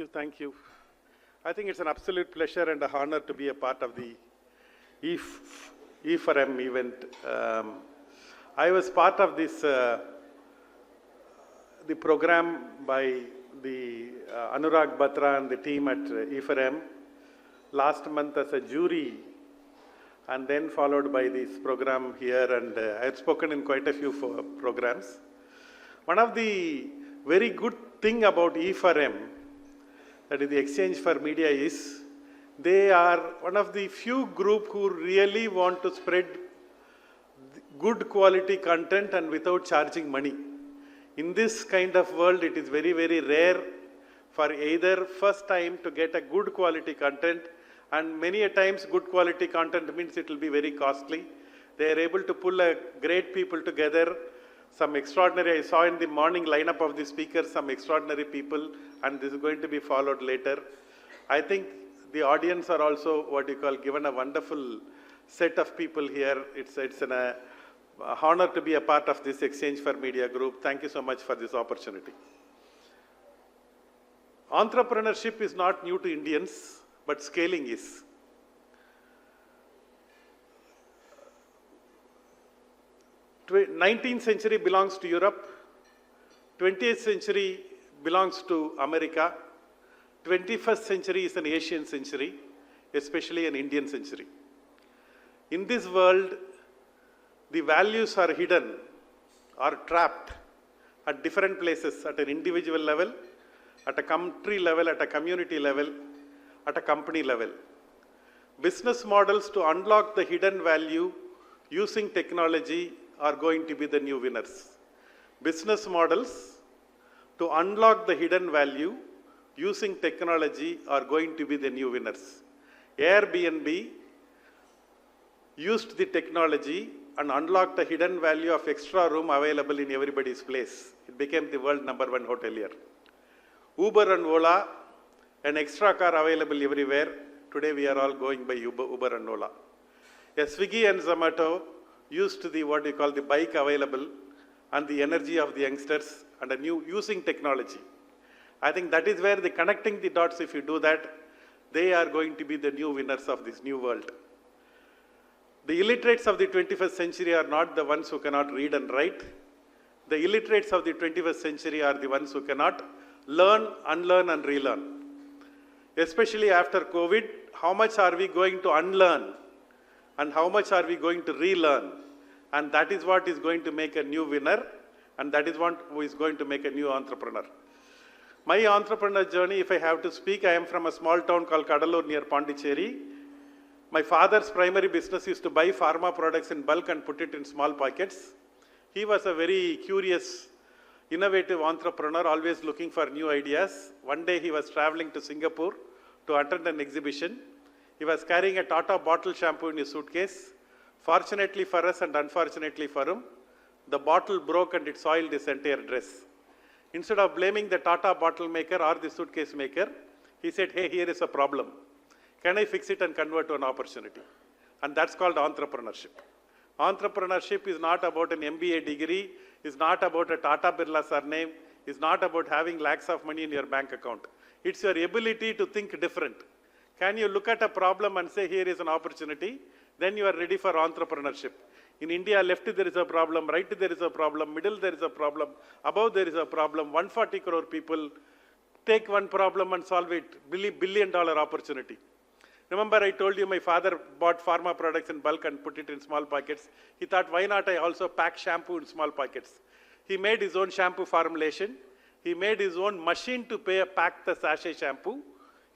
Thank you. I think it's an absolute pleasure and an honor to be a part of the E4M event. I was part of this, the program by the Anurag Batra and the team at E4M last month as a jury, and then followed by this program here, and I had spoken in quite a few programs. One of the very good thing about E4M, that is the Exchange for Media, is they are one of the few group who really want to spread good quality content and without charging money. In this kind of world, it is very, very rare for either first time to get a good quality content, and many a times good quality content means it will be very costly. They are able to pull a great people together, some extraordinary, I saw in the morning lineup of the speakers, some extraordinary people, and this is going to be followed later. I think the audience are also what you call given a wonderful set of people here. It's an honor to be a part of this Exchange for Media group. Thank you so much for this opportunity. Entrepreneurship is not new to Indians, but scaling is. 19th century belongs to Europe, 20th century belongs to America, 21st century is an Asian century, especially an Indian century. In this world, the values are hidden or trapped at different places, at an individual level, at a country level, at a community level, at a company level. Business models to unlock the hidden value using technology are going to be the new winners. Business models to unlock the hidden value using technology are going to be the new winners. Airbnb used the technology and unlocked the hidden value of extra room available in everybody's place. It became the world #1 hotelier. Uber and Ola, an extra car available everywhere. Today we are all going by Uber and Ola. Swiggy and Zomato used the what you call the bike available and the energy of the youngsters and a new using technology. I think that is where the connecting the dots, if you do that, they are going to be the new winners of this new world. The illiterates of the 21st century are not the ones who cannot read and write. The illiterates of the 21st century are the ones who cannot learn, unlearn and relearn. Especially after COVID, how much are we going to unlearn and how much are we going to relearn? And that is what is going to make a new winner, and that is what is going to make a new entrepreneur. My entrepreneur journey, if I have to speak, I am from a small town called Kadalur near Pondicherry. My father's primary business is to buy pharma products in bulk and put it in small packets. He was a very curious, innovative entrepreneur, always looking for new ideas. One day he was traveling to Singapore to attend an exhibition. He was carrying a Tata bottle shampoo in his suitcase. Fortunately for us and unfortunately for him, the bottle broke and it soiled his entire dress. Instead of blaming the Tata bottle maker or the suitcase maker, he said, hey, here is a problem. Can I fix it and convert to an opportunity? And that's called entrepreneurship. Entrepreneurship is not about an MBA degree, is not about a Tata Birla surname, is not about having lakhs of money in your bank account. It's your ability to think different. Can you look at a problem and say, here is an opportunity? Then you are ready for entrepreneurship. In India, left there is a problem, right there is a problem, middle there is a problem, above there is a problem, 140 crore people, take one problem and solve it, billion dollar opportunity. Remember I told you my father bought pharma products in bulk and put it in small packets. He thought, why not I also pack shampoo in small packets? He made his own shampoo formulation. He made his own machine to pack the sachet shampoo.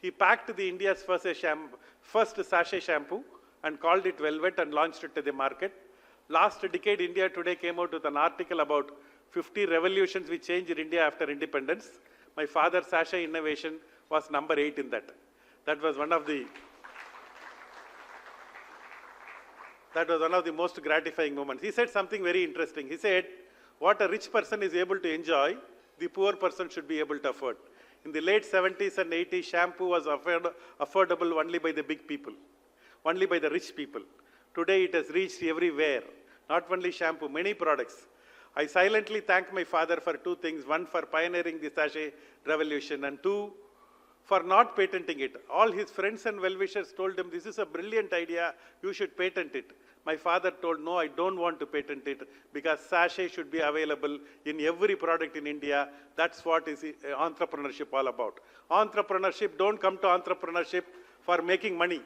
He packed the India's first sachet shampoo and called it Velvet and launched it to the market. Last decade, India Today came out with an article about 50 revolutions which changed India after independence. My father's sachet innovation was number 8 in that. That was one of the most gratifying moments. He said something very interesting. He said, what a rich person is able to enjoy, the poor person should be able to afford. In the late 70s and 80s, shampoo was affordable only by the big people, only by the rich people. Today it has reached everywhere, not only shampoo, many products. I silently thank my father for two things. One, for pioneering the sachet revolution, and two, for not patenting it. All his friends and well-wishers told him, this is a brilliant idea, you should patent it. My father told, no, I don't want to patent it because sachet should be available in every product in India. That's what is entrepreneurship all about. Entrepreneurship, don't come to entrepreneurship for making money.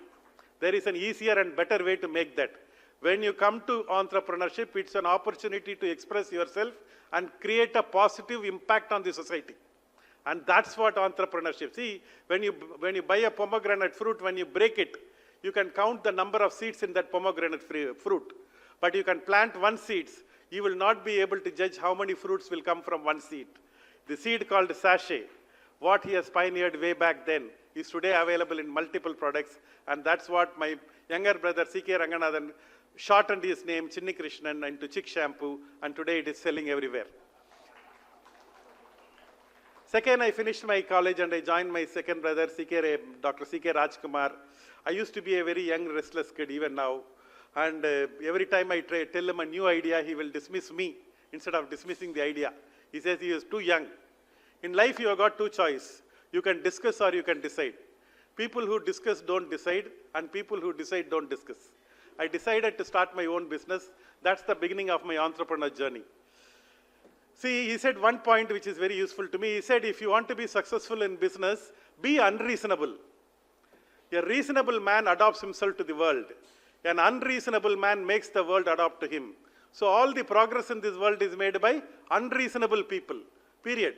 There is an easier and better way to make that. When you come to entrepreneurship, it's an opportunity to express yourself and create a positive impact on the society. And that's what entrepreneurship. See, when you buy a pomegranate fruit, when you break it, you can count the number of seeds in that pomegranate fruit. But you can plant one seed. You will not be able to judge how many fruits will come from one seed. The seed called sachet, what he has pioneered way back then, is today available in multiple products. And that's what my younger brother, C.K. Ranganathan, shortened his name, Chinni Krishnan, into Chick Shampoo. And today it is selling everywhere. Second, I finished my college and I joined my second brother, Dr. C.K. Rajkumar. I used to be a very young, restless kid even now. And every time I tell him a new idea, he will dismiss me instead of dismissing the idea. He says he is too young. In life, you have got two choices. You can discuss or you can decide. People who discuss don't decide, and people who decide don't discuss. I decided to start my own business. That's the beginning of my entrepreneur journey. See, he said one point which is very useful to me. He said, if you want to be successful in business, be unreasonable. A reasonable man adopts himself to the world. An unreasonable man makes the world adopt to him. So all the progress in this world is made by unreasonable people, period.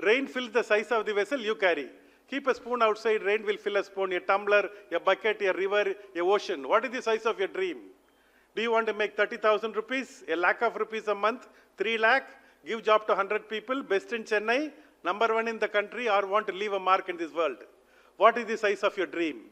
Rain fills the size of the vessel you carry. Keep a spoon outside, rain will fill a spoon, a tumbler, a bucket, a river, a ocean. What is the size of your dream? Do you want to make 30,000 rupees, a lakh of rupees a month, 3 lakh? Give job to 100 people, best in Chennai, number 1 in the country, or want to leave a mark in this world? What is the size of your dream?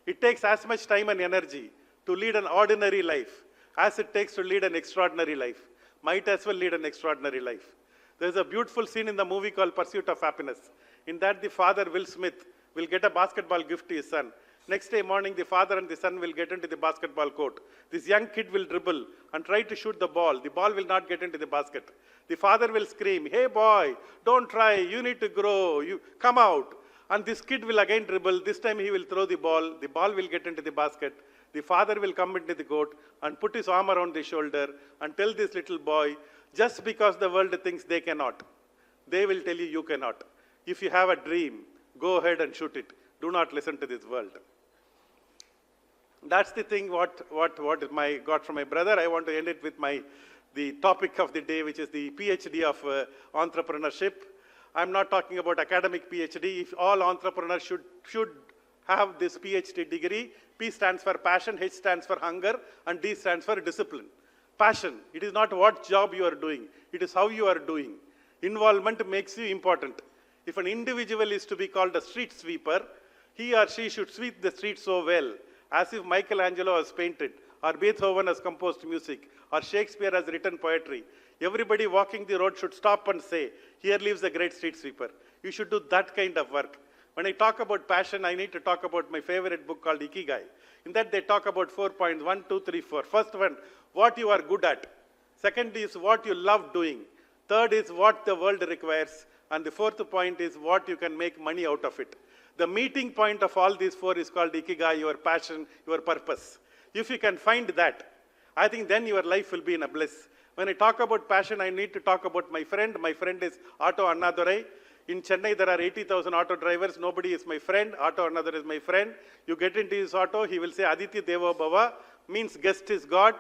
It takes as much time and energy to lead an ordinary life as it takes to lead an extraordinary life. Might as well lead an extraordinary life. There's a beautiful scene in the movie called Pursuit of Happiness. In that, the father, Will Smith, will get a basketball gift to his son. Next day morning, the father and the son will get into the basketball court. This young kid will dribble and try to shoot the ball. The ball will not get into the basket. The father will scream, hey boy, don't try, you need to grow, you come out. And this kid will again dribble. This time he will throw the ball will get into the basket. The father will come into the court and put his arm around the shoulder and tell this little boy, just because the world thinks they cannot, they will tell you you cannot. If you have a dream, go ahead and shoot it. Do not listen to this world. That's the thing what I got from my brother. I want to end it with the topic of the day, which is the PhD of entrepreneurship. I'm not talking about academic PhD. If all entrepreneurs should have this PhD degree, P stands for passion, H stands for hunger, and D stands for discipline. Passion, it is not what job you are doing, it is how you are doing. Involvement makes you important. If an individual is to be called a street sweeper, he or she should sweep the street so well, as if Michelangelo has painted, or Beethoven has composed music, or Shakespeare has written poetry. Everybody walking the road should stop and say, here lives a great street sweeper. You should do that kind of work. When I talk about passion, I need to talk about my favorite book called Ikigai. In that they talk about 4 points, 1, 2, 3, 4. First one, what you are good at. Second is what you love doing. Third is what the world requires. And the fourth point is what you can make money out of it. The meeting point of all these 4 is called Ikigai, your passion, your purpose. If you can find that, I think then your life will be in a bliss. When I talk about passion, I need to talk about my friend. My friend is Auto Annadurai. In Chennai, there are 80,000 auto drivers. Nobody is my friend. Auto Annadurai is my friend. You get into his auto, he will say, Aditi Devo Bhava, means guest is God.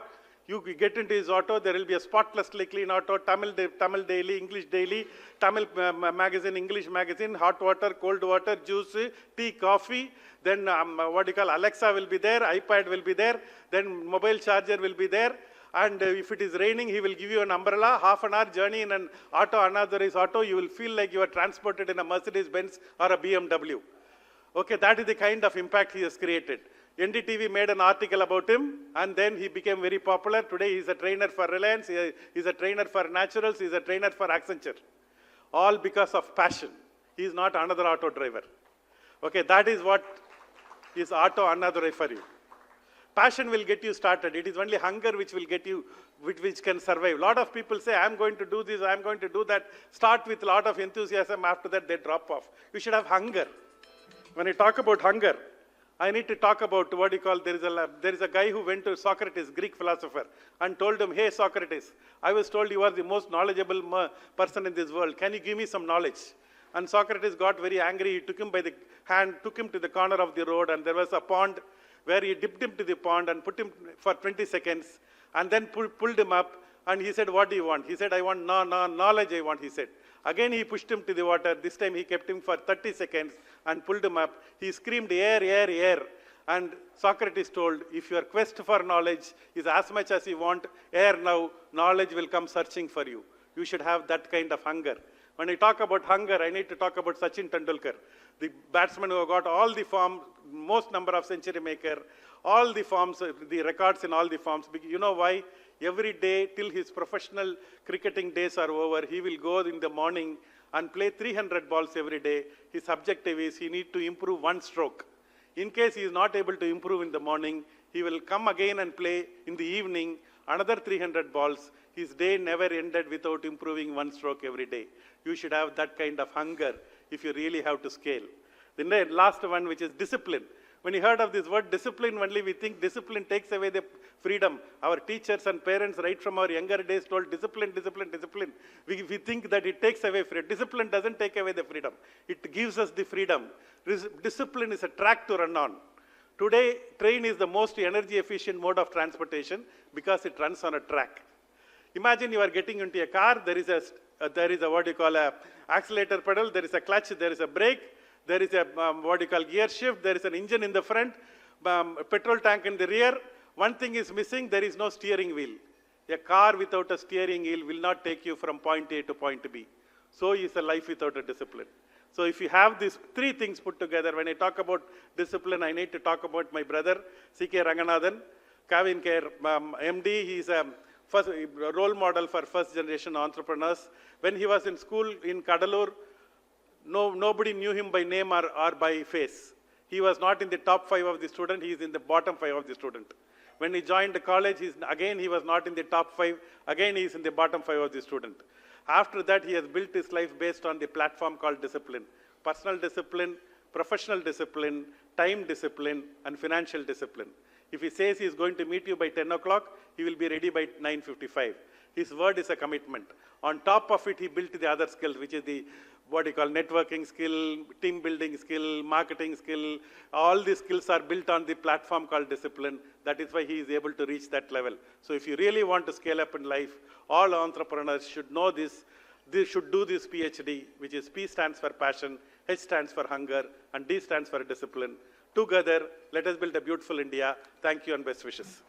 You get into his auto, there will be a spotlessly clean auto, Tamil daily, English daily, Tamil magazine, English magazine, hot water, cold water, juice, tea, coffee. Then Alexa will be there, iPad will be there, then mobile charger will be there. And if it is raining, he will give you an umbrella, half an hour journey in an auto, Annadurai's auto, you will feel like you are transported in a Mercedes-Benz or a BMW. Okay, that is the kind of impact he has created. NDTV made an article about him, and then he became very popular. Today, he's a trainer for Reliance, he's a trainer for Naturals, he's a trainer for Accenture. All because of passion. He is not another auto driver. Okay, that is what is Auto Annadurai for you. Passion will get you started. It is only hunger which will get you, which can survive. A lot of people say, I'm going to do this, I'm going to do that. Start with a lot of enthusiasm. After that, they drop off. You should have hunger. when I talk about hunger, I need to talk about what you call, there is a guy who went to Socrates, Greek philosopher, and told him, hey Socrates, I was told you are the most knowledgeable person in this world. Can you give me some knowledge? And Socrates got very angry. He took him by the hand, took him to the corner of the road, and there was a pond where he dipped him to the pond and put him for 20 seconds, and then pulled him up, and he said, what do you want? He said, I want knowledge, I want, he said. Again, he pushed him to the water. This time, he kept him for 30 seconds and pulled him up. He screamed, air, air, air. And Socrates told, if your quest for knowledge is as much as you want air now, knowledge will come searching for you. You should have that kind of hunger. When I talk about hunger, I need to talk about Sachin Tendulkar, the batsman who got all the form, most number of century maker, all the forms, the records in all the forms. You know why? Every day till his professional cricketing days are over, he will go in the morning and play 300 balls every day. His objective is he needs to improve one stroke. In case he is not able to improve in the morning, he will come again and play in the evening another 300 balls. His day never ended without improving one stroke every day. You should have that kind of hunger if you really have to scale. The last one, which is discipline. When you heard of this word discipline, only we think discipline takes away the freedom. Our teachers and parents right from our younger days told discipline, discipline, discipline. We think that it takes away freedom. Discipline doesn't take away the freedom. It gives us the freedom. Discipline is a track to run on. Today, train is the most energy efficient mode of transportation because it runs on a track. Imagine you are getting into a car, there is a what you call a accelerator pedal, there is a clutch, there is a brake, there is a what you call gear shift, there is an engine in the front, petrol tank in the rear. One thing is missing, there is no steering wheel. A car without a steering wheel will not take you from point A to point B. So is a life without a discipline. So if you have these three things put together, when I talk about discipline, I need to talk about my brother, C.K. Ranganathan, Kavin Care, MD. He is a first role model for first generation entrepreneurs. When he was in school in Kadalur, nobody knew him by name or by face. He was not in the top 5 of the student, he is in the bottom 5 of the student. When he joined the college, he was not in the top 5, again he is in the bottom 5 of the student. After that, he has built his life based on the platform called discipline. Personal discipline, professional discipline, time discipline, and financial discipline. If he says he is going to meet you by 10 o'clock, he will be ready by 9:55. His word is a commitment. On top of it, he built the other skills, which is the what you call networking skill, team building skill, marketing skill. All these skills are built on the platform called discipline. That is why he is able to reach that level. So if you really want to scale up in life, all entrepreneurs should know this. They should do this PhD, which is P stands for passion, H stands for hunger, and D stands for discipline. Together, let us build a beautiful India. Thank you and best wishes.